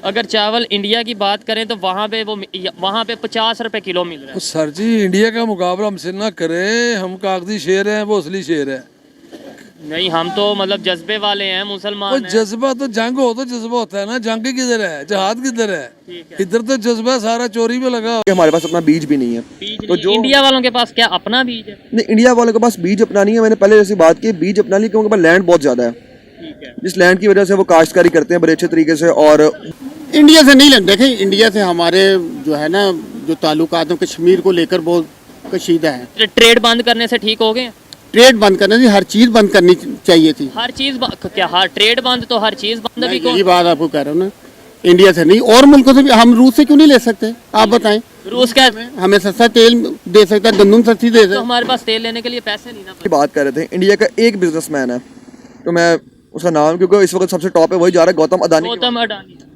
अगर चावल इंडिया की बात करें तो वहाँ पे 50 रुपए किलो मिल रहा है। सर जी इंडिया का मुकाबला हमसे ना करें, हम कागजी शेर हैं, वो असली शेर है। नहीं, हम तो मतलब जज्बे वाले हैं, वो मुसलमान हैं। जज्बा तो जंग हो तो जज्बा होता है ना, जंग किधर है, जहाद किधर है? ठीक है। इधर तो जज्बा सारा चोरी में लगा। हमारे पास अपना बीज भी नहीं है। बीज तो नहीं, जो इंडिया वालों के पास क्या अपना बीज है? नहीं, इंडिया वालों के पास बीज अपना नहीं है। मैंने पहले जैसी बात की, बीज अपना नहीं, क्योंकि उनके पास लैंड बहुत ज्यादा है। ठीक है। जिस लैंड की वजह से वो काश्तकारी करते हैं बड़े अच्छे तरीके से। और इंडिया से नहीं लेते। देखें, इंडिया से हमारे जो है ना, जो ताल्लुकात हैं कश्मीर को लेकर बहुत कशीदा है। ट्रेड बंद करने से ठीक हो गए? ट्रेड बंद करने से हर चीज़ बंद करनी चाहिए थी। हर चीज क्या हर ट्रेड बंद तो हर चीज बंद मैं अभी यही कौन? बात आपको कह रहा हूँ ना, इंडिया से नहीं और मुल्कों से भी। हम रूस से क्यों नहीं ले सकते? आप बताएं। रूस का हमें सस्ता तेल दे सकता है, गंदम सस्ती दे तो सकता हमारे पास तेल लेने के लिए पैसे नहीं ना। की बात कर रहे थे, इंडिया का एक बिजनेसमैन है, तो मैं उसका नाम, क्योंकि इस वक्त सबसे टॉप है, वही जा रहा है, गौतम अदानी।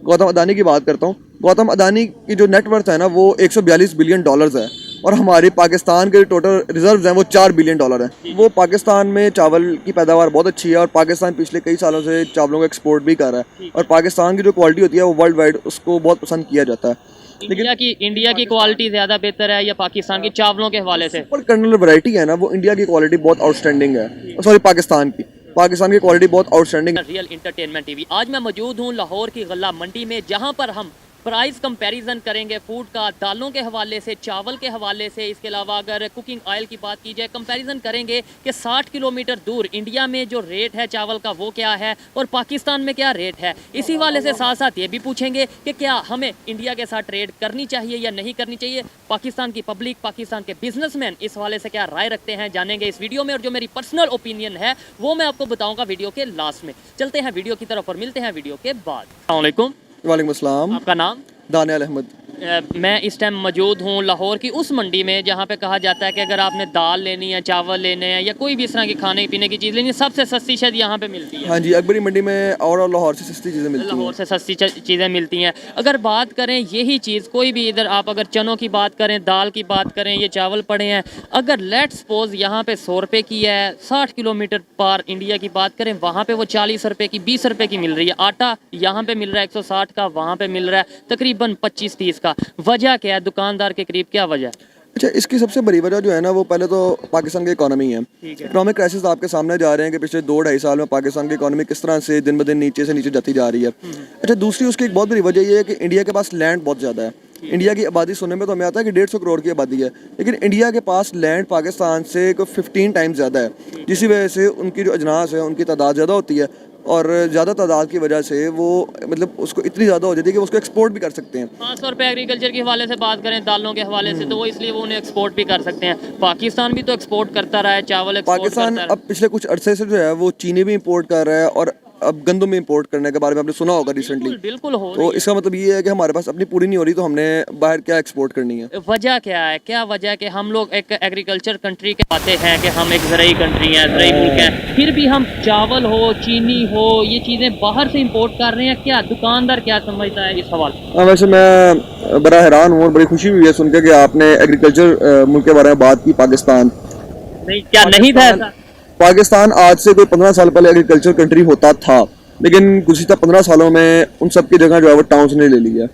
गौतम अदानी की बात करता हूँ। गौतम अदानी की जो नेटवर्थ है ना, वो 142 बिलियन डॉलर्स है। और हमारे पाकिस्तान के टोटल रिजर्व्स हैं वो 4 बिलियन डॉलर है। वो पाकिस्तान में चावल की पैदावार बहुत अच्छी है, और पाकिस्तान पिछले कई सालों से चावलों का एक्सपोर्ट भी कर रहा है। और पाकिस्तान की जो क्वालिटी होती है वो वर्ल्ड वाइड उसको बहुत पसंद किया जाता है। इंडिया की क्वालिटी ज्यादा बेहतर है या पाकिस्तान की चावलों के हवाले से? पर कर्नल वैरायटी है ना, वो इंडिया की क्वालिटी बहुत आउटस्टैंडिंग है। सॉरी, पाकिस्तान की क्वालिटी बहुत आउटस्टैंडिंग है। Real entertainment TV. आज मैं मौजूद हूँ लाहौर की गल्ला मंडी में, जहाँ पर हम प्राइस कंपैरिजन करेंगे फूड का, दालों के हवाले से, चावल के हवाले से। इसके अलावा अगर कुकिंग ऑयल की बात की जाए, कंपैरिजन करेंगे कि 60 किलोमीटर दूर इंडिया में जो रेट है चावल का वो क्या है और पाकिस्तान में क्या रेट है। इसी वाले से साथ साथ ये भी पूछेंगे कि क्या हमें इंडिया के साथ ट्रेड करनी चाहिए या नहीं करनी चाहिए। पाकिस्तान की पब्लिक, पाकिस्तान के बिजनेसमैन इस हवाले से क्या राय रखते हैं, जानेंगे इस वीडियो में। और जो मेरी पर्सनल ओपिनियन है वो मैं आपको बताऊंगा वीडियो के लास्ट में। चलते हैं वीडियो की तरफ और मिलते हैं वीडियो के बाद। अस्सलाम वालेकुम। वालेकुम अस्सलाम। आपका नाम? दानियाल अहमद। मैं इस टाइम मौजूद हूँ लाहौर की उस मंडी में जहाँ पे कहा जाता है कि अगर आपने दाल लेनी है, चावल लेने हैं या कोई भी इस तरह की खाने पीने की चीज़ लेनी है, सबसे सस्ती शायद यहाँ पे मिलती है। हाँ जी, अकबरी मंडी में और लाहौर से सस्ती चीज़ें मिलती हैं। लाहौर से सस्ती चीज़ें मिलती हैं। अगर बात करें यही चीज़ कोई भी, इधर आप अगर चनों की बात करें, दाल की बात करें, ये चावल पड़े हैं, अगर लेट सपोज यहाँ पे 100 रुपये की है, 60 किलोमीटर पार इंडिया की बात करें, वहाँ पे वो 40 रुपये की, 20 रुपये की मिल रही है। आटा यहाँ पे मिल रहा है 160 का, वहाँ पे मिल रहा है तकरीबन 25-30 का। वजह क्या है? दुकानदार के करीब क्या वजह? अच्छा, इसकी सबसे बड़ी वजह जो है ना, वो पहले तो पाकिस्तान की इकोनॉमी है। इकोनॉमिक क्राइसिस आपके सामने जा रहे हैं कि पिछले 2-2.5 साल में पाकिस्तान की इकोनॉमी किस तरह से दिन ब दिन नीचे से नीचे जाती जा रही है। अच्छा, दूसरी उसकी एक बहुत बड़ी वजह ये है कि इंडिया के पास लैंड बहुत ज़्यादा है। इंडिया की आबादी सुनने में तो हमें आता है कि 150 करोड़ की आबादी है, लेकिन इंडिया के पास लैंड पाकिस्तान से 15 टाइम्स ज़्यादा है, जिसकी वजह से उनकी जो अजनास है उनकी तादाद ज़्यादा होती है। और ज़्यादा तादाद की वजह से वो मतलब उसको इतनी ज़्यादा हो जाती है कि वो उसको एक्सपोर्ट भी कर सकते हैं। खासतौर पे एग्रीकल्चर के हवाले से बात करें, दालों के हवाले से, तो वो इसलिए वो उन्हें एक्सपोर्ट भी कर सकते हैं। पाकिस्तान भी तो एक्सपोर्ट करता रहा है, चावल एक्सपोर्ट पाकिस्तान करता अब पिछले कुछ अरसे से जो है वो चीनी भी इंपोर्ट कर रहा है, और अब गंदम भी इंपोर्ट करने के बारे में आपने सुना होगा रिसेंटली। बिल्कुल हो। तो इसका मतलब ये है कि हमारे पास अपनी पूरी नहीं हो रही, तो हमने बाहर क्या एक्सपोर्ट करनी है। वजह क्या है? क्या वजह कि हम लोग एक एग्रीकल्चर कंट्री के आते हैं कि हम एक ज़राई कंट्री हैं, ज़राई मुल्क हैं, फिर भी हम चावल हो, चीनी हो, ये चीज़ें बाहर से इंपोर्ट कर रहे हैं। क्या दुकानदार क्या समझता है इस हवाले? वैसे मैं बड़ा हैरान हूँ और बड़ी खुशी हुई है सुन के कि आपने एग्रीकल्चर मुल्क के बारे में बात की। पाकिस्तान नहीं, क्या नहीं था ऐसा? पाकिस्तान आज से कोई 15 साल पहले एग्रीकल्चर कंट्री होता था, लेकिन गुज़िश्ता 15 सालों में उन सब की जगह जो है वो टाउन्स ने ले लिया,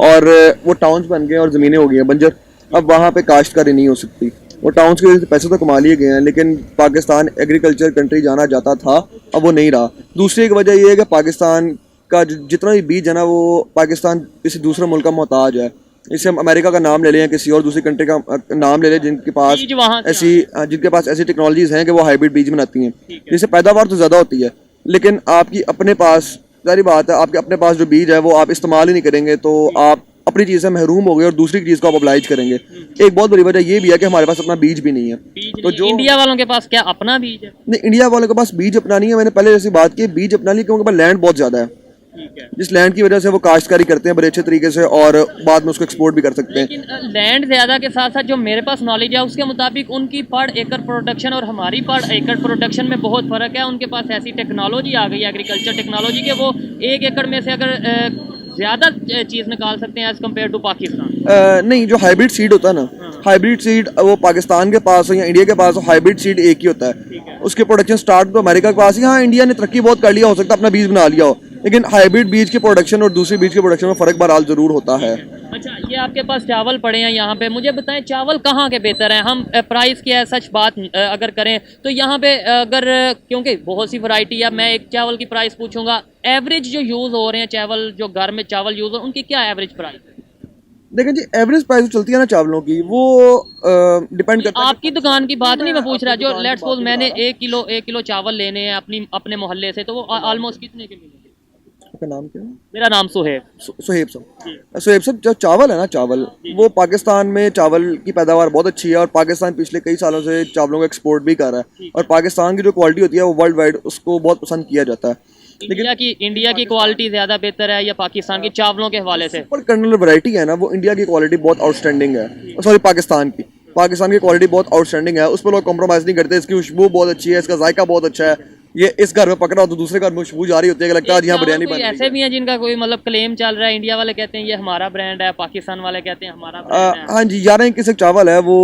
और वो टाउन्स बन गए और ज़मीनें हो गई हैं बंजर। अब वहाँ पे काश्तकारी नहीं हो सकती। वो टाउन्स की वजह से पैसे तो कमा लिए गए हैं, लेकिन पाकिस्तान एग्रीकल्चर कंट्री जाना जाता था, अब वो नहीं रहा। दूसरी एक वजह ये है कि पाकिस्तान का जितना भी बीज है ना, वो पाकिस्तान किसी दूसरे मुल्क का मोहताज है। इससे हम अमेरिका का नाम ले लें, किसी और दूसरी कंट्री का नाम ले लें जिनके पास ऐसी टेक्नोलॉजीज हैं कि वो हाइब्रिड बीज बनाती हैं, जिससे पैदावार तो ज़्यादा होती है, लेकिन आपकी अपने पास, सारी बात है, आपके अपने पास जो बीज है वो आप इस्तेमाल ही नहीं करेंगे, तो आप अपनी चीज़ से महरूम हो गए और दूसरी चीज़ को आप अप्लाइज करेंगे। एक बहुत बड़ी वजह ये भी है कि हमारे पास अपना बीज भी नहीं है। तो जो इंडिया वालों के पास क्या अपना बीज है? नहीं, इंडिया वालों के पास बीज अपना नहीं है। मैंने पहले जैसी बात की, बीज अपना नहीं, क्योंकि उनके पास लैंड बहुत ज़्यादा है, जिस लैंड की वजह से वो काश्तकारी करते हैं बड़े अच्छे तरीके से, और बाद में उसको एक्सपोर्ट भी कर सकते हैं। लेकिन लैंड ज्यादा के साथ साथ जो मेरे पास नॉलेज है उसके मुताबिक उनकी पर एकड़ प्रोडक्शन और हमारी पर एकड़ प्रोडक्शन में बहुत फर्क है। उनके पास ऐसी टेक्नोलॉजी आ गई है, एग्रीकल्चर टेक्नोलॉजी, के वो 1 एकड़ में से अगर ज्यादा चीज निकाल सकते हैं एज कम्पेयर टू पाकिस्तान। नहीं, जो हाइब्रिड सीड होता है ना, हाइब्रिड सीड वो पाकिस्तान के पास हो या इंडिया के पास हो, हाइब्रिड सीड एक ही होता है। उसके प्रोडक्शन स्टार्ट तो अमेरिका के पास ही। हाँ, इंडिया ने तरक्की बहुत कर लिया, हो सकता है अपना बीज बना लिया हो, लेकिन हाइब्रिड बीज की प्रोडक्शन और दूसरी बीज के प्रोडक्शन में फ़र्क बहरहाल ज़रूर होता है। अच्छा, ये आपके पास चावल पड़े हैं यहाँ पे, मुझे बताएं चावल कहाँ के बेहतर हैं? हम प्राइस की है सच बात अगर करें तो यहाँ पे अगर क्योंकि बहुत सी वैरायटी है, मैं एक चावल की प्राइस पूछूंगा, एवरेज जो यूज़ हो रहे हैं चावल, जो घर में चावल यूज़ हो उनकी क्या एवरेज प्राइस है? देखें जी, एवरेज प्राइस चलती है ना चावलों की, वो डिपेंड करता है। आपकी दुकान की बात नहीं मैं पूछ रहा, जो लेट्स सपोज मैंने एक किलो चावल लेने हैं अपने मोहल्ले से, तो वो ऑलमोस्ट कितने के मिलेंगे? आपका नाम क्या है? मेरा नाम सुहेब। सुहेब साहब। सुहेब साहब, जो चावल है ना, चावल वो पाकिस्तान में चावल की पैदावार बहुत अच्छी है और पाकिस्तान पिछले कई सालों से चावलों को एक्सपोर्ट भी कर रहा है और पाकिस्तान की जो क्वालिटी होती है वो वर्ल्ड वाइड उसको बहुत पसंद किया जाता है। इंडिया की क्वालिटी ज़्यादा बेहतर है या पाकिस्तान की चावलों के हवाले से? पर कर्नल वैरायटी है ना, वो इंडिया की क्वालिटी बहुत आउटस्टैंडिंग है, सॉरी पाकिस्तान की क्वालिटी बहुत आउटस्टैंडिंग है, उस पर लोग कॉम्प्रोमाइज़ नहीं करते। इसकी खुशबू बहुत अच्छी है, इसका जायका बहुत अच्छा है। ये इस घर में पकड़ा हो तो दूसरे घर में खुशबू जा रही होती है कि लगता है आज यहाँ बिरयानी बन रही है। ऐसे भी हैं जिनका कोई मतलब क्लेम चल रहा है, इंडिया वाले कहते हैं ये हमारा ब्रांड है, पाकिस्तान वाले कहते हैं हमारा ब्रांड है। हाँ जी, 11 किसी चावल है वो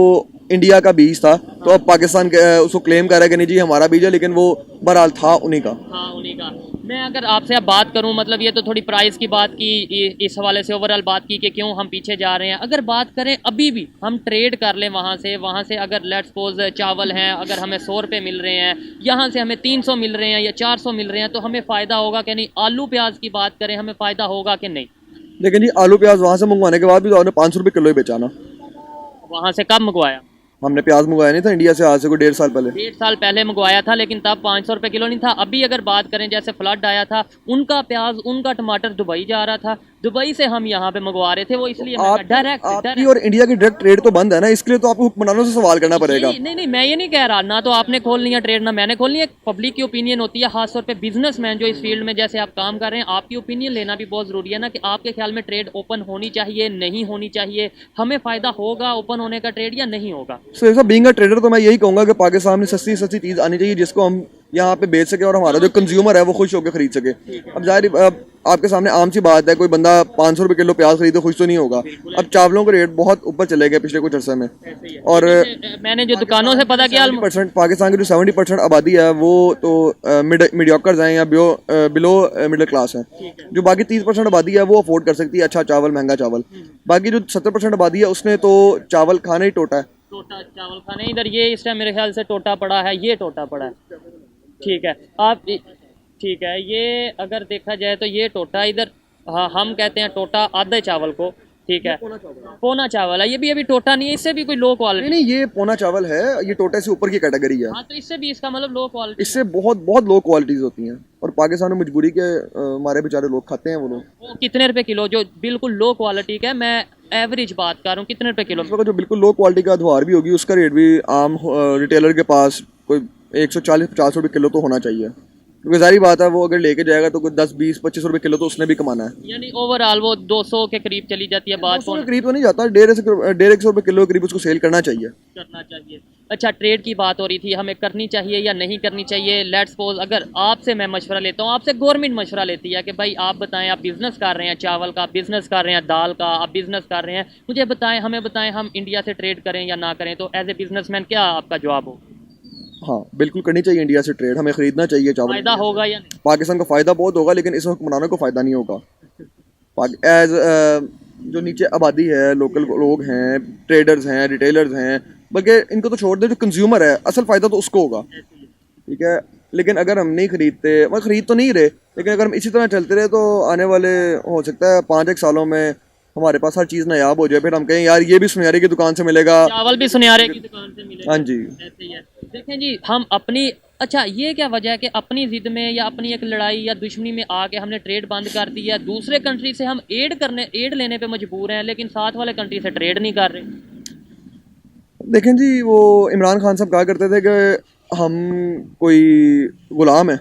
इंडिया का बीज था, तो अब पाकिस्तान उसको क्लेम कर रहा है कि नहीं जी हमारा बीज है, लेकिन वो बहरहाल था उन्हीं का। हाँ, उन्हीं का। मैं अगर आपसे अब बात करूं, मतलब ये तो थोड़ी प्राइस की बात की, इस हवाले से ओवरऑल बात की कि क्यों हम पीछे जा रहे हैं। अगर बात करें अभी भी हम ट्रेड कर लें वहाँ से अगर लेट्स सपोज चावल हैं, अगर हमें 100 रुपये मिल रहे हैं, यहाँ से हमें 300 मिल रहे हैं या 400 मिल रहे हैं, तो हमें फ़ायदा होगा कि नहीं? आलू प्याज की बात करें, हमें फ़ायदा होगा कि नहीं? लेकिन जी आलू प्याज वहाँ से मंगवाने के बाद भी तो आपने 500 रुपये किलो ही बेचा ना। वहाँ से कब मंगवाया? हमने प्याज मंगवाया नहीं था इंडिया से, आज से कोई 1.5 साल पहले। 1.5 साल पहले मंगवाया था, लेकिन तब 500 रुपये किलो नहीं था। अभी अगर बात करें, जैसे फ्लड आया था, उनका प्याज उनका टमाटर दुबई जा रहा था, दुबई से हम यहाँ पे मंगवा रहे थे, वो इसलिए डायरेक्ट आपकी और इंडिया की डायरेक्ट ट्रेड तो बंद है ना, इसके लिए तो आपको हुक्मरानों से सवाल करना पड़ेगा। नहीं, मैं ये नहीं कह रहा, ना तो आपने खोल लिया ट्रेड ना मैंने खोल लिया। पब्लिक की ओपिनियन होती है, खासतौर पे बिजनेसमैन जो इस फील्ड में जैसे आप काम कर रहे हैं, आपकी ओपिनियन लेना भी बहुत ज़रूरी है ना, कि आपके ख्याल में ट्रेड ओपन होनी चाहिए, नहीं होनी चाहिए, हमें फ़ायदा होगा ओपन होने का ट्रेड या नहीं होगा? सो बीइंग अ ट्रेडर तो मैं यही कहूँगा कि पाकिस्तान में सस्ती चीज़ आनी चाहिए जिसको हम यहाँ पे बेच सके और हमारा जो कंज्यूमर है वो खुश होकर खरीद सके। अब जाहिर आपके सामने आम सी बात है, कोई बंदा 500 रुपये किलो प्याज खरीदे खुश तो नहीं होगा। अब चावलों के रेट बहुत ऊपर चले गए पिछले कुछ अर्से में, और मैंने जो दुकानों से पता किया, पाकिस्तान की जो 70% आबादी है वो तो मीडियोकर्स हैं या बिलो मिडिल क्लास हैं। जो बाकी 30% आबादी है वो अफोर्ड कर सकती है अच्छा चावल, महंगा चावल। बाकी जो 70% आबादी है उसने तो चावल खाना ही टोटा है। टोटा चावल खाने, इधर ये इस टाइम मेरे ख्याल से टोटा पड़ा है, ये टोटा पड़ा है। ठीक है, आप ठीक है, ये अगर देखा जाए तो ये टोटा इधर, हाँ हम कहते हैं टोटा आधे चावल को, ठीक है, पोना चावल है, ये भी अभी टोटा नहीं है, इससे भी कोई लो क्वालिटी नहीं, ये पोना चावल है, ये टोटे से ऊपर की कैटेगरी है। हाँ, तो इससे भी इसका मतलब लो क्वालिटी, इससे बहुत लो क्वालिटीज होती हैं और पाकिस्तान में मजबूरी के हमारे बेचारे लोग खाते हैं वो लोग। वो कितने रुपए किलो जो बिल्कुल लो क्वालिटी का है, मैं एवरेज बात कर रहा हूँ, कितने रुपए किलो? जो बिल्कुल लो क्वालिटी का अधवार भी होगी उसका रेट भी आम रिटेलर के पास कोई 140-50 रुपये किलो तो होना चाहिए, क्योंकि जारी बात है वो अगर लेके जाएगा तो कोई 10-20-25 रुपये किलो तो उसने भी कमाना है। यानी ओवरऑल वो 200 के करीब चली जाती है बात। 200 के करीब तो नहीं जाता, 150 रुपये किलो के करीब उसको सेल करना चाहिए। अच्छा, ट्रेड की बात हो रही थी, हमें करनी चाहिए या नहीं करनी चाहिए? लेट्स सपोज अगर आपसे मैं मशवरा लेता हूँ, आपसे गवर्नमेंट मशवरा लेती है कि भाई आप बताएं, आप बिजनेस कर रहे हैं, चावल का बिजनेस कर रहे हैं, दाल का आप बिजनेस कर रहे हैं, मुझे बताएं, हमें बताएं हम इंडिया से ट्रेड करें या ना करें, तो एज ए बिजनेसमैन क्या आपका जवाब हो? हाँ, बिल्कुल करनी चाहिए इंडिया से ट्रेड, हमें खरीदना चाहिए चावल। फायदा होगा या नहीं? पाकिस्तान को फ़ायदा बहुत होगा, लेकिन इस हुक्मरानों को फ़ायदा नहीं होगा। एज जो नीचे आबादी है, लोकल लोग हैं, ट्रेडर्स हैं, रिटेलर्स हैं, बल्कि इनको तो छोड़ दे, जो कंज्यूमर है असल फ़ायदा तो उसको होगा, ठीक है। लेकिन अगर हम नहीं खरीदते, मतलब खरीद तो नहीं रहे, लेकिन अगर हम इसी तरह चलते रहे तो आने वाले हो सकता है 5-1 सालों में हमारे पास हर चीज़ नायाब हो जाए, फिर हम कहें यार ये भी सुनियारे की दुकान से मिलेगा, चावल भी सुनियारे की दुकान से मिलेगा। हाँ जी, ऐसे ही है। देखें जी, हम अपनी, अच्छा ये क्या वजह है कि अपनी ज़िद में या अपनी एक लड़ाई या दुश्मनी में आके हमने ट्रेड बंद कर दी है, दूसरे कंट्री से हम एड लेने पे मजबूर हैं, लेकिन साथ वाले कंट्री से ट्रेड नहीं कर रहे? देखें जी, वो इमरान खान साहब कहा करते थे कि हम कोई गुलाम है।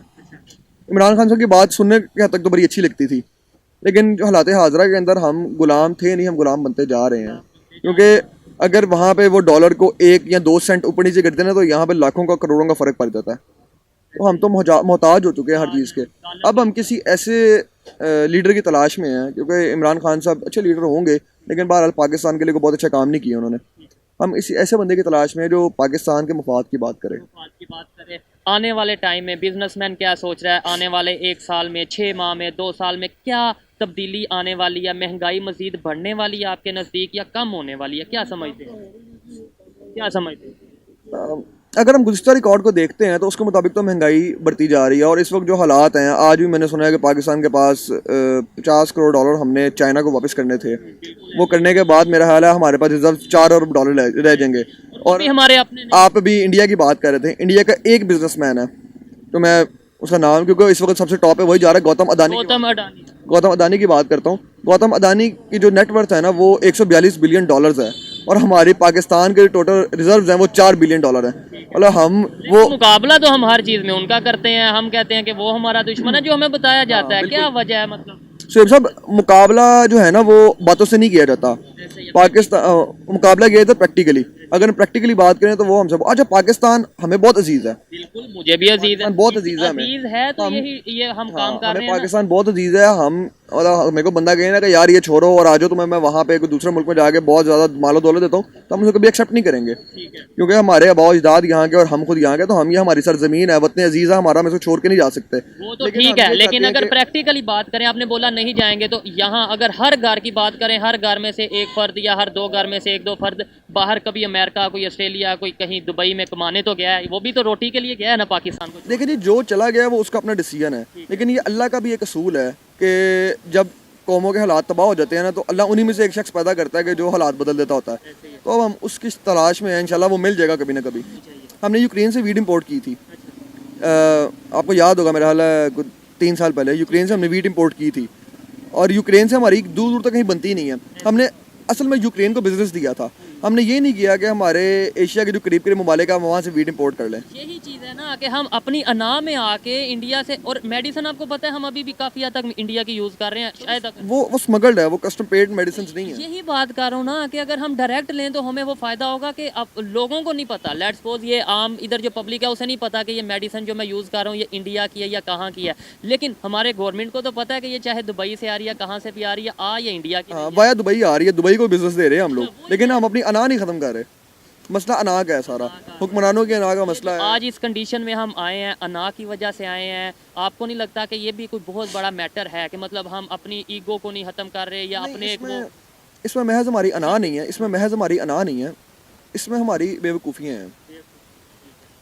इमरान खान साहब की बात सुनने के हद तक तो बड़ी अच्छी लगती थी, लेकिन जो हालात हाजरा के अंदर हम गुलाम थे नहीं, हम गुलाम बनते जा रहे हैं। क्योंकि अगर वहाँ पे वो डॉलर को 1 या 2 सेंट ऊपर नीचे करते ना, तो यहाँ पे लाखों का करोड़ों का फ़र्क पड़ जाता है। तो हम तो मोहताज हो चुके हैं हर चीज़ के। अब हम किसी ऐसे लीडर की तलाश में हैं, क्योंकि इमरान खान साहब अच्छे लीडर होंगे, लेकिन बहरहाल पाकिस्तान के लिए कोई बहुत अच्छा काम नहीं किया उन्होंने। हम इसी ऐसे बंदे की तलाश में जो पाकिस्तान के मफाद की बात करे। आने वाले टाइम में बिजनेसमैन क्या सोच रहा है, आने वाले 1 साल में, 6 माह में, 2 साल में क्या तब्दीली आने वाली है? महंगाई मजीद बढ़ने वाली है आपके नज़दीक या कम होने वाली है? क्या समझते हैं, क्या समझते हैं? अगर हम गुज़िश्ता रिकॉर्ड को देखते हैं तो उसके मुताबिक तो महंगाई बढ़ती जा रही है, और इस वक्त जो हालात हैं, आज भी मैंने सुना है कि पाकिस्तान के पास 50 करोड़ डॉलर हमने चाइना को वापस करने थे। वो करने के बाद मेरा ख्याल है हमारे पास रिजर्व 4 अरब डॉलर रह जाएंगे। और भी हमारे अपने आप अभी इंडिया की बात कर रहे थे, इंडिया का एक बिजनेसमैन है, तो मैं उसका नाम, क्योंकि इस वक्त सबसे टॉप पे वही जा रहा है, गौतम अदानी की बात करता हूँ। गौतम अदानी की जो नेटवर्थ है ना वो 142 बिलियन डॉलर्स है, और हमारी पाकिस्तान के टोटल रिजर्व्स हैं वो 4 बिलियन डॉलर है। मतलब हम वो मुकाबला तो हम हर चीज में उनका करते हैं, हम कहते हैं कि वो हमारा दुश्मन है जो हमें बताया जाता है। क्या वजह है मतलब? शुएब साहब, मुकाबला जो है ना वो बातों से नहीं किया जाता। पाकिस्तान मुकाबला किया जाता प्रैक्टिकली। अगर हम प्रैक्टिकली बात करें तो वो हमसे अच्छा, पाकिस्तान हमें बहुत अजीज है। बिल्कुल, मुझे भी अजीज है, बहुत अजीज है हमें। अजीज है तो ये हम काम कर रहे हैं। पाकिस्तान बहुत अजीज है। हम मेरे को बंदा कहे ना कि यार ये छोड़ो और आ जाओ, तुम्हें मैं वहाँ पे कोई दूसरे मुल्क में जाके बहुत ज्यादा मालो दौलत देता हूँ, तो हम उसको कभी एक्सेप्ट नहीं करेंगे, क्योंकि हमारे आबा अजदाद यहाँ के और हम खुद यहाँ के, तो हम ये हमारी सरजमीन है, वतन अजीज है हमारा, हम इसको छोड़ के नहीं जा सकते। वो तो ठीक है, लेकिन अगर प्रैक्टिकली बात करें, आपने बोला नहीं जाएंगे, तो यहाँ अगर हर घर की बात करें, हर घर में से एक फर्द या हर 2 घर में से 1-2 फर्द बाहर, कभी अमेरिका, कोई ऑस्ट्रेलिया, कोई कहीं दुबई में कमाने तो गया है, वो भी तो रोटी के लिए गया है ना पाकिस्तान को। देखिए जी, जो चला गया वो उसका अपना डिसीजन है, लेकिन ये अल्लाह का भी एक असूल है कि जब कौमों के हालात तबाह हो जाते हैं ना, तो अल्लाह उन्हीं में से एक शख्स पैदा करता है कि जो हालात बदल देता होता है। तो अब हम उसकी तलाश में हैं, इंशाल्लाह वो मिल जाएगा कभी ना कभी। हमने यूक्रेन से वीट इम्पोर्ट की थी, आपको याद होगा, मेरा हाल है 3 साल पहले यूक्रेन से हमने वीट इम्पोर्ट की थी, और यूक्रेन से हमारी दूर दूर तक कहीं बनती नहीं है। हमने असल में यूक्रेन को बिजनेस दिया था, हमने ये नहीं किया कि हमारे एशिया के जो करीब करीब ममालिक है वहाँ से वीट इम्पोर्ट कर लें। यही चीज़ है ना कि हम अपनी अना में आके इंडिया से, और मेडिसिन आपको पता है हम अभी भी काफ़ी हद तक इंडिया की यूज़ कर रहे हैं, शायद वो स्मगल्ड है, वो कस्टम पेड मेडिसिन नहीं है। यही बात कर रहा हूँ ना कि अगर हम डायरेक्ट लें तो हमें वो फ़ायदा होगा कि अब लोगों को नहीं पता, लेट्स सपोज ये आम इधर जो पब्लिक है उसे नहीं पता कि ये मेडिसिन जो मैं यूज़ कर रहा हूँ ये इंडिया की है या कहाँ की है, लेकिन हमारे गवर्नमेंट को तो पता है कि ये चाहे दुबई से आ रही है, कहाँ से भी आ रही है, ये इंडिया की वाया दुबई आ रही है, दुबई को बिजनेस दे रहे हैं हम लोग, लेकिन हम अपनी अना नहीं खत्म कर रहे। मसला अना का है, सारा हुक्मरानों के अना का मसला है। आज इस कंडीशन में हम आए हैं, अना की वजह से आए हैं। आपको नहीं लगता कि ये भी कोई बहुत बड़ा मैटर है कि मतलब हम अपनी ईगो को नहीं खत्म कर रहे या अपने इसमें महज हमारी अना नहीं है, इसमें महज हमारी अना नहीं है, इसमें हमारी बेवकूफ़ियाँ हैं,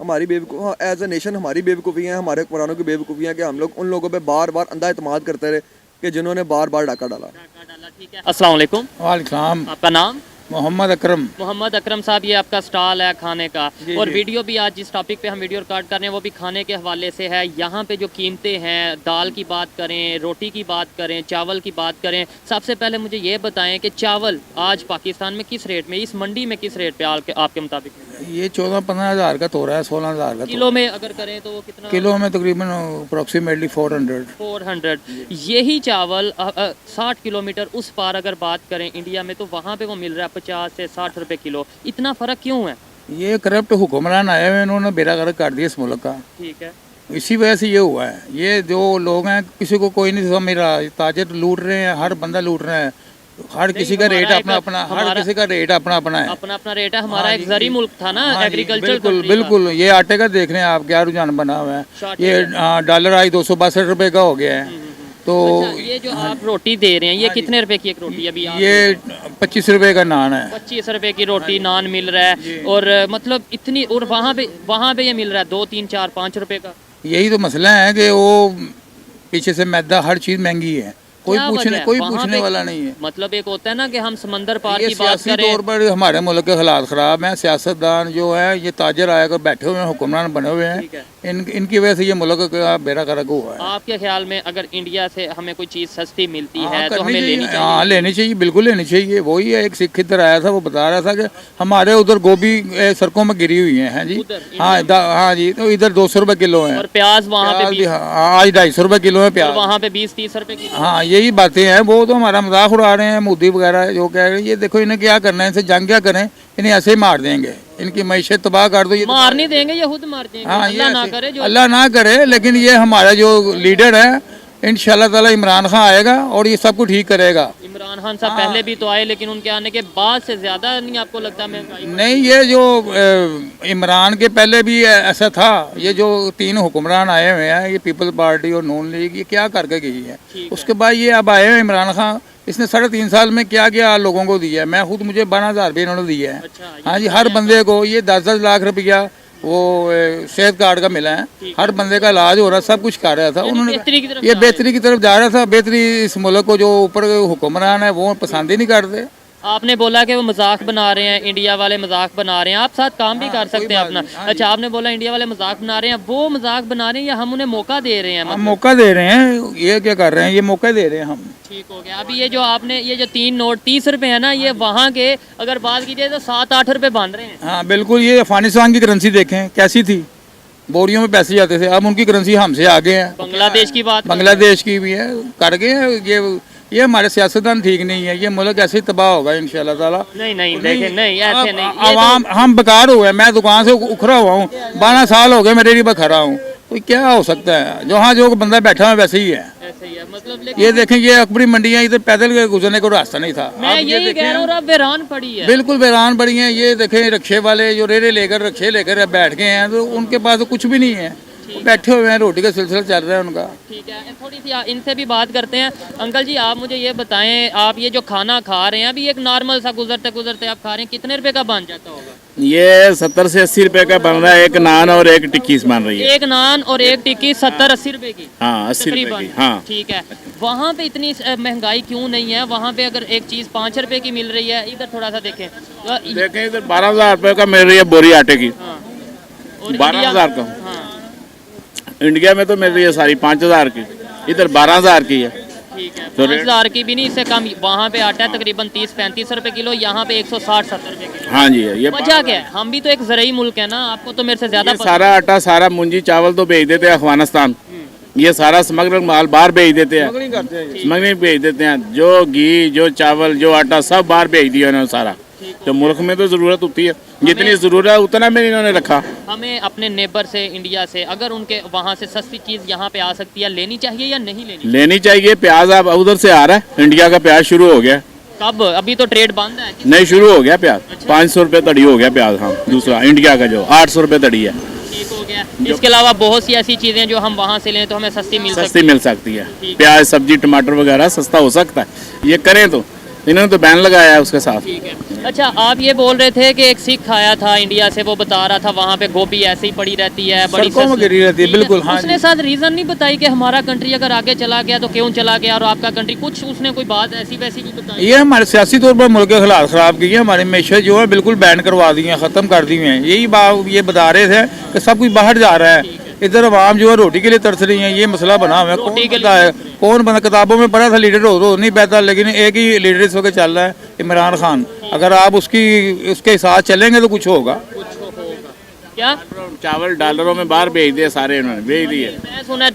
हमारी एज ए नेशन हमारी बेवकूफ़ियाँ हैं, हमारे हुक्मरानों की बेवकूफ़ियाँ कि हम लोग उन लोगों पे बार बार अंधा एतमाद करते रहे कि जिन्होंने बार बार डाका डाला। ठीक है, अस्सलाम वालेकुम। वालेकुम। आपका नाम? मोहम्मद अकरम। मोहम्मद अकरम साहब, ये आपका स्टॉल है खाने का, और वीडियो भी आज जिस टॉपिक पे हम वीडियो रिकॉर्ड कर रहे हैं वो भी खाने के हवाले से है। यहाँ पे जो कीमतें हैं, दाल की बात करें, रोटी की बात करें, चावल की बात करें, सबसे पहले मुझे ये बताएं कि चावल आज पाकिस्तान में किस रेट में, इस मंडी में किस रेट पे आपके मुताबिक? ये 14-15 हज़ार का तो हो रहा है, 16 हज़ार का। किलो में अगर करें तो वो कितना? किलो में तकरीबन अप्रोक्सीमेटली 400। यही चावल 60 किलोमीटर उस पार अगर बात करें इंडिया में, तो वहाँ पे वो मिल रहा है 50 से 60 रुपए किलो। इतना फ़र्क क्यों है? ये करप्ट हुक्मरान आए हुए, इन्होंने बेड़ा गर्क कर दिया इस मुल्क का। ठीक है, इसी वजह से ये हुआ है। ये जो लोग हैं किसी को कोई नहीं समझ रहा, ताजर लूट रहे हैं, हर बंदा लूट रहा है, हर किसी का रेट अपना अपना, हर किसी का रेट अपना अपना है, अपना अपना रेट है। हमारा एक ज़री मुल्क था ना, एग्रीकल्चर। बिल्कुल। ये आटे का देख रहे हैं आप क्या रुझान बना हुआ है। ये डॉलर आज 262 रुपए का हो गया है। तो ये जो आप रोटी दे रहे हैं, ये कितने रुपए की एक रोटी अभी? ये 25 रुपए का नान है। 25 रुपए की रोटी नान मिल रहा है, और मतलब इतनी, और वहाँ पे ये मिल रहा है 2, 3, 4, 5 रुपए का। यही तो मसला है कि वो पीछे से मैदा, हर चीज महंगी है, कोई पूछने वाला नहीं है। मतलब एक होता है ना कि हम समंदर पार की बात करें, तौर पर हमारे मुल्क के हालात ख़राब हैं। सियासतदान जो है, ये ताजर आकर बैठे हुए हैं, हुक्मरान बने हुए हैं, इनकी वजह से ये मुल्क का बेड़ा गर्क हुआ है। आपके ख्याल में अगर इंडिया से हमें कोई चीज़ सस्ती मिलती है तो हमें लेनी चाहिए? हाँ, लेनी चाहिए, बिल्कुल लेनी चाहिए। वही है, एक सिख इधर आया था, वो बता रहा था कि हमारे उधर गोभी सड़कों में गिरी हुई है जी। हाँ जी, तो इधर 200 रुपए किलो है, और प्याज वहाँ पे आज 250 रुपए किलो है प्याज, वहाँ पे 20-30 रुपए किलो। हाँ, यही बातें हैं। वो तो हमारा मजाक उड़ा रहे हैं मोदी वगैरह, जो कह रहे हैं ये देखो इन्हें क्या करना है, इनसे जंग क्या करें, इन्हें ऐसे ही मार देंगे, इनकी मैशत तबाह कर दो। ये मार नहीं देंगे, ये खुद मार देंगे। हाँ, अल्लाह ना करे, अल्लाह ना करे, लेकिन ये हमारा जो लीडर है इंशाल्लाह ताला इमरान खान आएगा और ये सब कुछ ठीक करेगा। इमरान खान साहब पहले भी तो आए, लेकिन उनके आने के बाद से ज्यादा नहीं आपको लगता महंगाई? नहीं, ये जो इमरान के पहले भी ऐसा था। ये जो 3 हुक्मरान आए हुए हैं, ये पीपल्स पार्टी और नून लीग, ये क्या करके गई है। उसके बाद ये अब आए हैं इमरान खान, इसने 3.5 साल में क्या क्या लोगों को दिया है। मैं खुद, मुझे 12,000 भी इन्होंने दिया है। अच्छा, हाँ जी, हर बंदे को ये 10-10 लाख रुपया वो सेहत कार्ड का मिला है। हर बंदे का इलाज हो रहा, सब कुछ कर रहा था उन्होंने। ये बेहतरी की तरफ जा रहा था। बेहतरी इस मुल्क को जो ऊपर हुक्मरान है वो पसंद ही नहीं करते। आपने बोला कि वो मजाक बना रहे हैं, इंडिया वाले मजाक बना रहे हैं। आप साथ काम भी कर सकते हैं अपना। अच्छा, आपने बोला इंडिया वाले मजाक बना रहे हैं, वो मजाक बना रहे हैं या हम उन्हें मौका दे रहे हैं? हम मौका दे रहे हैं। ये क्या कर रहे हैं, ये मौका दे रहे हैं हम। ठीक हो गया। अभी ये जो आपने ये जो 3 नोट 30 रुपए है ना, ये वहाँ के अगर बात कीजिए तो 7-8 रुपए बन रहे हैं। हाँ बिल्कुल। ये अफगानिस्तान की करेंसी देखें कैसी थी, बोरियों में पैसे जाते थे। अब उनकी करेंसी हमसे आगे है। बांग्लादेश की बात, बांग्लादेश की भी है, कर गए हैं। ये हमारे सियासतदान ठीक नहीं है। ये मुल्क ऐसे ही तबाह होगा इंशाल्लाह ताला। नहीं देखें, नहीं ऐसे नहीं। आवाम हम बेकार हुए। मैं दुकान से उखड़ा हुआ हूँ, 12 साल हो गए मेरे लिए खड़ा हूँ। तो क्या हो सकता है, जहाँ जो बंदा बैठा है वैसे ही है। ऐसे ही है मतलब। ये देखें, ये अकबरी मंडियाँ, इधर पैदल गुजरने को रास्ता नहीं था। मैं यही कह रहा हूँ, अब वीरान पड़ी है। बिल्कुल वीरान पड़ी है। ये देखें, रिक्शे वाले जो रेरे लेकर रिक्शे लेकर बैठ गए हैं, तो उनके पास तो कुछ भी नहीं है। बैठे हुए हैं, रोटी का सिलसिला चल रहा है उनका। ठीक है, थोड़ी सी इनसे भी बात करते हैं। अंकल जी, आप मुझे ये बताएं, आप ये जो खाना खा रहे हैं अभी, एक नॉर्मल सा गुजरते गुजरते आप खा रहे हैं, कितने रुपए का बन जाता होगा? ये 70 से 80 रुपए का बन रहा है। एक नान और एक टिक्की बन रही है। एक नान और एक टिक्की 70-80 रुपए की? हाँ, 80 रुपए तकरीबन। की। हाँ, ठीक है। वहाँ पे इतनी महंगाई क्यों नहीं है? वहाँ पे अगर एक चीज़ 5 रुपए की मिल रही है, इधर थोड़ा सा देखें। देखें इधर 12,000 रुपए का मिल रही है बोरी आटे की। हाँ। और 12,000 का। हाँ, इंडिया में तो मिल रही है सारी 5,000 की, इधर 12,000 की है। ठीक है। तो 5,000 की भी नहीं, इससे कम। वहाँ पे आटा है तकरीबन 30-35 रुपए किलो, यहाँ पे 160-70 रुपए किलो। हाँ जी, ये वजह क्या है? हम भी तो एक ज़रूरी मुल्क है ना, आपको तो मेरे से ज्यादा पता सारा आटा, सारा मुंजी चावल तो भेज देते हैं अफगानिस्तान। ये सारा स्मगलर माल बाहर भेज देते हैं, स्मगलिंग भेज देते हैं। जो घी, जो चावल, जो आटा, सब बाहर भेज दिया उन्होंने सारा। तो मुल्क में तो ज़रूरत होती है, जितनी ज़रूरत है उतना में इन्होंने रखा। हमें अपने नेबर से, इंडिया से, अगर उनके वहाँ से सस्ती चीज़ यहाँ पे आ सकती है, लेनी चाहिए या नहीं लेनी? लेनी चाहिए। प्याज अब उधर से आ रहा है, इंडिया का प्याज शुरू हो गया। कब? अभी तो ट्रेड बंद है। नहीं, शुरू हो गया प्याज। 500 रुपए तड़ी हो गया प्याज। हाँ, दूसरा इंडिया का जो 800 रुपए तड़ी है। ठीक हो गया। इसके अलावा बहुत सी ऐसी चीज़ें जो हम वहाँ से लें तो हमें सस्ती मिल सकती है। प्याज, सब्जी, टमाटर वगैरह सस्ता हो सकता है। ये करें तो, इन्होंने तो बैन लगाया है उसके साथ। ठीक है। अच्छा, आप ये बोल रहे थे कि एक सिख आया था इंडिया से, वो बता रहा था वहाँ पे गोभी ऐसे ही पड़ी रहती है, बड़ी सड़कों में गिरी रहती है। बिल्कुल। हाँ, उसने साथ रीजन नहीं बताई कि हमारा कंट्री अगर आगे चला गया तो क्यों चला गया, और आपका कंट्री, कुछ उसने कोई बात ऐसी वैसी भी बताई? ये हमारे सियासी तौर पर मुल्क के हालात ख़राब किए हैं। हमारे मैशे जो है बिल्कुल बैन करवा दिए हैं, ख़त्म कर दिए हैं। यही बात ये बता रहे थे कि सब कुछ बाहर जा रहा है, इधर आवाम जो है रोटी के लिए तरस रही है। ये मसला बना हुआ है। कौन बंदा किताबों में पढ़ा था लीडर हो नहीं पैदा, लेकिन एक ही लीडर इस वक्त चल रहा है, इमरान खान। अगर आप उसके साथ चलेंगे तो कुछ होगा। क्या? चावल डॉलरों में बाहर भेज दिए सारे, इन्होंने भेज दिए। मैं सुना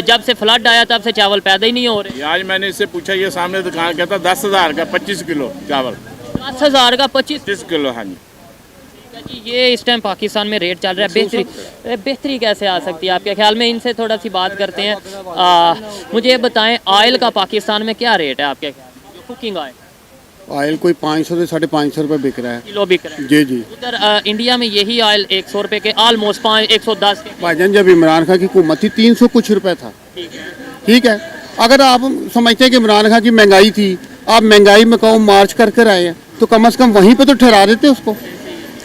जब से फ्लड आया तब से चावल पैदा ही नहीं हो रहे। आज मैंने इससे पूछा, ये सामने दुकान कहता 10,000 का 25 किलो चावल। 10,000 का 25 किलो। हाँ जी। जी, ये इस टाइम पाकिस्तान में रेट चल रहा है। बेहतरी कैसे आ सकती है आपके ख्याल में? इनसे थोड़ा सी बात करते हैं। मुझे ये बताएं, ऑयल का पाकिस्तान में क्या रेट है आपके ख्याल में? कुकिंग ऑयल कोई 500 से 550 रुपए बिक रहा है किलो बिक रहा है। जी जी। उधर इंडिया में यही ऑयल 100 रुपए के, ऑलमोस्ट 110 के। भाईजान, जब इमरान खान की हुकूमत थी 300 कुछ रुपए था। ठीक है। अगर आप समझते हैं कि इमरान खान की महंगाई थी, आप महंगाई में कहो मार्च कर कर आए हैं, तो कम से कम वहीं पे तो ठहरा देते उसको।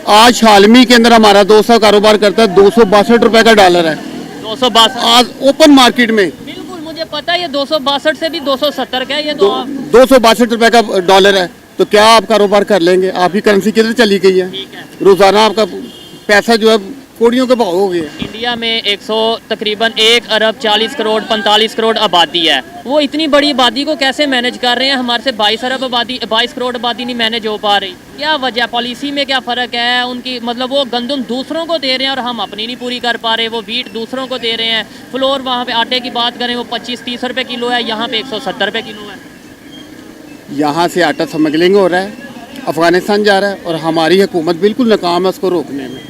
आज शालमी के अंदर हमारा दोस्त कारोबार करता है, 262 रुपए का डॉलर है। 262 आज ओपन मार्केट में। बिल्कुल, मुझे पता है। ये 262 से भी 270 का है। ये 262 रुपए का डॉलर है। तो क्या आप कारोबार कर लेंगे? आपकी करेंसी किधर चली गई है? रोजाना आपका पैसा जो है कोड़ियों के भाव हो गए। इंडिया में तकरीबन 1 अरब 40 करोड़ 45 करोड़ आबादी है। वो इतनी बड़ी आबादी को कैसे मैनेज कर रहे हैं? हमारे से 22 अरब आबादी, 22 करोड़ आबादी नहीं मैनेज हो पा रही। क्या वजह? पॉलिसी में क्या फ़र्क है उनकी? मतलब वो गंदम दूसरों को दे रहे हैं और हम अपनी नहीं पूरी कर पा रहे। वो वीट दूसरों को दे रहे हैं। फ्लोर वहाँ पे आटे की बात करें वो 25-30 रुपए किलो है, यहाँ पे 170 रुपए किलो है। यहाँ से आटा स्मगलिंग हो रहा है, अफगानिस्तान जा रहा है, और हमारी हुकूमत बिल्कुल नाकाम है उसको रोकने में।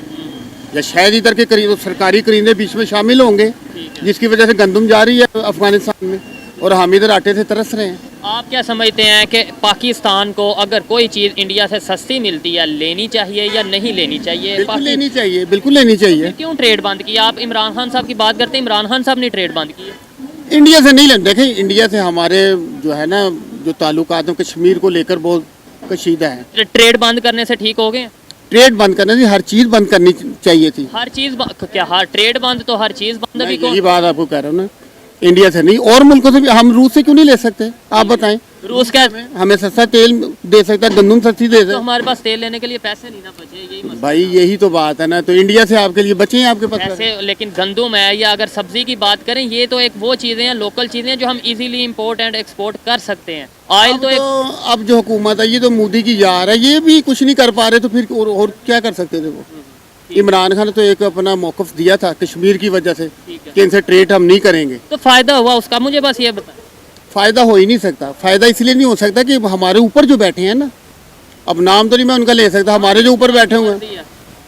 या शायद इधर के सरकारी करींदे बीच में शामिल होंगे जिसकी वजह से गंदम जा रही है अफगानिस्तान में और हम इधर आटे से तरस रहे हैं। आप क्या समझते हैं कि पाकिस्तान को अगर कोई चीज़ इंडिया से सस्ती मिलती है लेनी चाहिए या नहीं लेनी चाहिए? बिल्कुल लेनी चाहिए, बिल्कुल लेनी चाहिए। क्यों ट्रेड बंद किया? आप इमरान खान साहब की बात करते हैं, इमरान खान साहब ने ट्रेड बंद की है। इंडिया से नहीं लेना। देखें, इंडिया से हमारे जो है ना जो ताल्लुकात हैं कश्मीर को लेकर बहुत कशीदा है। ट्रेड बंद करने से ठीक हो गए? ट्रेड बंद करने से हर चीज़ बंद करनी चाहिए थी। हर चीज़ क्या हर ट्रेड बंद तो हर चीज़ बंद भी यही बात आपको कह रहा हूँ ना, इंडिया से नहीं और मुल्कों से भी। हम रूस से क्यों नहीं ले सकते? आप बताएं। रूस का हमें सस्ता तेल दे सकता है, गंदम सस्ती दे तो सकता हमारे पास तेल लेने के लिए पैसे नहीं ना बचे, यही है। भाई यही तो बात है ना, तो इंडिया से आपके लिए बचे हैं आपके पास पैसे। लेकिन गंदम है या अगर सब्जी की बात करें, ये तो एक वो चीज़ें हैं, लोकल चीज़ें हैं जो हम इजीली इंपोर्ट एंड एक्सपोर्ट कर सकते हैं। ऑयल तो एक अब जो हुकूमत है ये तो मोदी की यार है, ये भी कुछ नहीं कर पा रहे, तो फिर और क्या कर सकते थे वो? इमरान खान ने तो एक अपना मौक़िफ़ दिया था कश्मीर की वजह से कि इनसे ट्रेड हम नहीं करेंगे। तो फायदा हुआ उसका? मुझे बस ये बताएं। फ़ायदा हो ही नहीं सकता। फ़ायदा इसलिए नहीं हो सकता कि हमारे ऊपर जो बैठे हैं ना, अब नाम तो नहीं मैं उनका ले सकता, हमारे जो ऊपर बैठे हुए हैं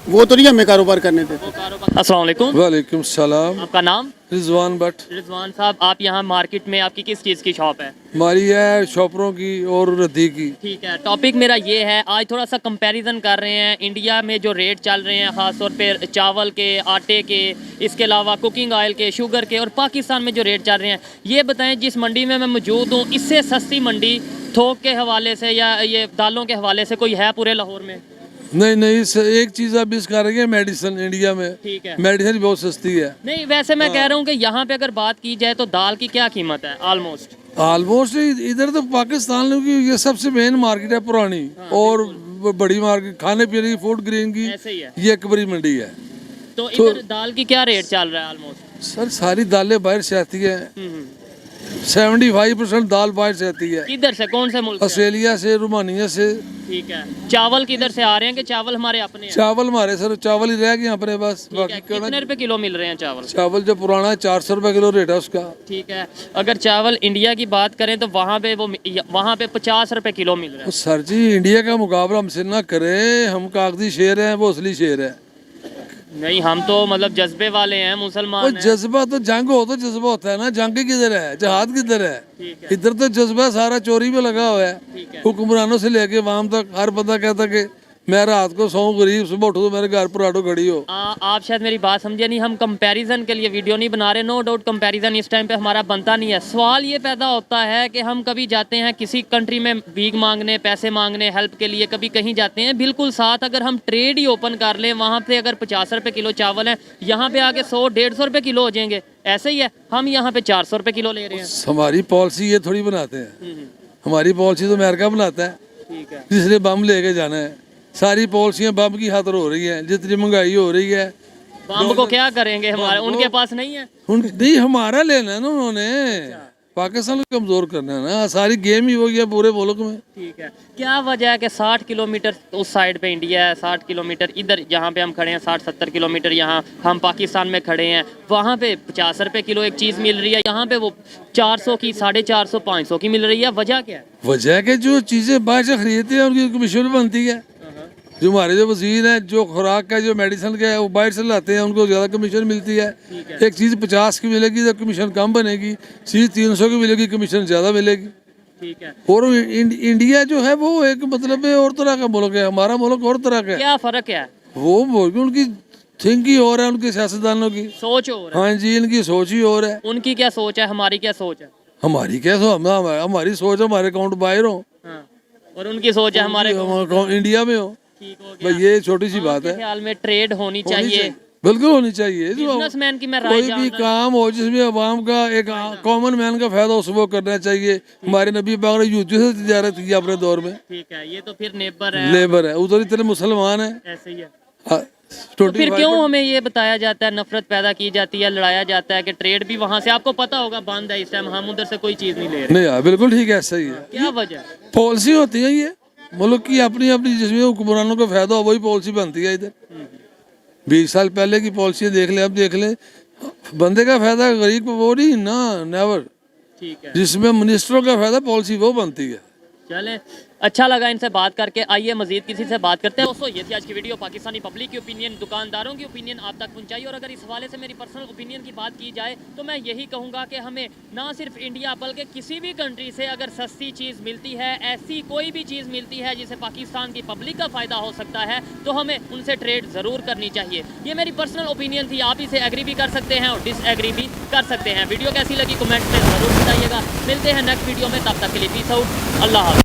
वो तो नहीं हमें कारोबार करने देते। अस्सलाम वालेकुम। वालेकुम सलाम। आपका नाम? रिजवान भट्ट। रिजवान साहब, आप यहाँ मार्केट में आपकी किस चीज़ की शॉप है? हमारी है शॉपरों की और रद्दी की। ठीक है, टॉपिक मेरा ये है, आज थोड़ा सा कंपैरिजन कर रहे हैं इंडिया में जो रेट चल रहे हैं ख़ास तौर पे चावल के, आटे के, इसके अलावा कुकिंग ऑयल के, शुगर के, और पाकिस्तान में जो रेट चल रहे हैं। ये बताएं, जिस मंडी में मैं मौजूद हूँ, इससे सस्ती मंडी थोक के हवाले से या ये दालों के हवाले से कोई है पूरे लाहौर में? नहीं, एक चीज आप मिस कर रही है, मेडिसिन इंडिया में। ठीक है। मेडिसिन बहुत सस्ती है। नहीं, वैसे मैं कह रहा हूँ कि यहाँ पे अगर बात की जाए तो दाल की क्या कीमत है? ऑलमोस्ट इधर तो पाकिस्तान की ये सबसे मेन मार्केट है पुरानी, और बड़ी मार्केट खाने पीने की, फूड ग्रेन की, ऐसे ही है। ये एक बड़ी मंडी है। तो इधर दाल की क्या रेट चल रहा है ऑलमोस्ट? सर सारी दालें बाहर से आती है, 75% दाल बाहर से आती है। किधर से? कौन से मुल्क से? ऑस्ट्रेलिया से, रोमानिया से। ठीक है। चावल किधर से आ रहे हैं कि चावल हमारे अपने हैं? चावल हमारे सर, चावल ही रह गए यहाँ पर बस। ठीक है। कितने रुपए किलो मिल रहे हैं चावल? चावल जो पुराना है 400 रुपए किलो रेट है उसका। ठीक है। अगर चावल इंडिया की बात करें तो वहाँ पे 50 रुपए किलो मिल रहा है। सर जी, इंडिया का मुकाबला हमसे ना करें, हम कागजी शेर हैं, वो असली शेर है। नहीं, हम तो मतलब जज्बे वाले हैं, मुसलमान वो हैं। जज्बा तो जंग हो तो जज्बा होता है ना, जंग किधर है, जहाद किधर है? ठीक है। इधर तो जज्बा सारा चोरी में लगा हुआ है। ठीक है। हुक्मरानों से लेके वाम तक हर बंदा कहता कि मैं रात को सोऊं गरीब, सुबह उठो तो मेरे घर पर ऑटो खड़ी हो। आप शायद मेरी बात समझे नहीं, हम कंपैरिजन के लिए वीडियो नहीं बना रहे। नो डाउट कंपैरिजन इस टाइम पे हमारा बनता नहीं है। सवाल ये पैदा होता है कि हम कभी जाते हैं किसी कंट्री में भीख मांगने, पैसे मांगने, हेल्प के लिए, कभी कहीं जाते हैं, बिल्कुल साथ अगर हम ट्रेड ही ओपन कर लें, वहाँ पे अगर 50 रुपये किलो चावल है, यहाँ पे आके 100-150 रुपये किलो हो जाएंगे। ऐसे ही है, हम यहाँ पे 400 रुपये किलो ले रहे हैं। हमारी पॉलिसी ये थोड़ी बनाते हैं, हमारी पॉलिसी तो अमेरिका बनाता है। ठीक है। जिसने बम लेके जाना है, सारी पॉलिसियां बम की खातर हो रही हैं। जितनी महंगाई हो रही है, बम को क्या करेंगे हमारे, उनके पास नहीं है। नहीं हमारा लेना है ना उन्होंने, पाकिस्तान को कमजोर करना है ना, सारी गेम ही हो गया पूरे मुल्क में। ठीक है। क्या वजह है कि 60 किलोमीटर उस साइड पे इंडिया है, 60 किलोमीटर इधर जहाँ पे हम खड़े हैं, 60-70 किलोमीटर यहाँ हम पाकिस्तान में खड़े हैं, वहाँ पे 50 रुपये किलो एक चीज़ मिल रही है, यहाँ पे वो 400 की, 450, 500 की मिल रही है। वजह क्या है? वजह के जो चीजें बाहर से खरीदते हैं उनकी कमीशन बनती है। जो हमारे जो वजीर हैं, जो खुराक का, जो मेडिसिन का है, वो बाहर से लाते हैं, उनको ज़्यादा कमीशन मिलती है। एक चीज़ 50 की मिलेगी तो कमीशन कम बनेगी, चीज़ 300 की मिलेगी, कमीशन ज़्यादा मिलेगी। ठीक है। और इंडिया जो है वो एक मतलब और तरह का मुल्क है, हमारा मुल्क और तरह का है। क्या फ़र्क है? वो उनकी थिंकिंग और है, उनके सियासतदानों की सोच और है। हाँ जी, इनकी सोच ही और है। उनकी क्या सोच है, हमारी क्या सोच है? हमारी क्या हमारी सोच हमारे अकाउंट बाहर हो, हाँ। और उनकी सोच है हमारे अकाउंट इंडिया में हो। ठीक हो गया। भाई ये छोटी सी बात है। ख्याल में ट्रेड होनी चाहिए। बिल्कुल होनी चाहिए। बिजनेसमैन की मैं राय कोई भी जानना काम हो जिसमें अवाम का एक कॉमन मैन का फायदा उस वो करना चाहिए। हमारे नबी पाक ने यूटी से तिजारत की अपने दौर में। ठीक है। ये तो फिर नेबर है, लेबर है, उधर इतने मुसलमान है। ऐसे ही है। तो फिर क्यों हमें ये बताया जाता है, नफरत पैदा की जाती है, लड़ाया जाता है कि ट्रेड भी वहाँ से, आपको पता होगा, बंद है इस टाइम, हम उधर से कोई चीज़ नहीं ले रहे? नहीं यार, बिल्कुल ठीक है, ऐसा ही है। क्या वजह? पॉलिसी होती है, ये मुल्क की अपनी अपनी, जिसमें हुक्मरानों का फायदा हो वही पॉलिसी बनती है। इधर 20 साल पहले की पॉलिसी देख ले, अब देख ले, बंदे का फायदा गरीब को वो नहीं ना, नेवर। ठीक है। जिसमें मिनिस्टरों का फायदा पॉलिसी वो बनती है। चले, अच्छा लगा इनसे बात करके। आइए मजीद किसी से बात करते हैं। दोस्तों ये थी आज की वीडियो, पाकिस्तानी पब्लिक की ओपिनियन, दुकानदारों की ओपिनियन आप तक पहुंचाई। और अगर इस हवाले से मेरी पर्सनल ओपिनियन की बात की जाए तो मैं यही कहूँगा कि हमें ना सिर्फ इंडिया बल्कि किसी भी कंट्री से अगर सस्ती चीज़ मिलती है, ऐसी कोई भी चीज़ मिलती है जिससे पाकिस्तान की पब्लिक का फ़ायदा हो सकता है, तो हमें उनसे ट्रेड ज़रूर करनी चाहिए। ये मेरी पर्सनल ओपिनियन थी, आप इसे एग्री भी कर सकते हैं और डिसएग्री भी कर सकते हैं। वीडियो कैसी लगी कमेंट में ज़रूर बताइएगा। मिलते हैं नेक्स्ट वीडियो में, तब तक के लिए पीस आउट, अल्लाह हाफ़िज़।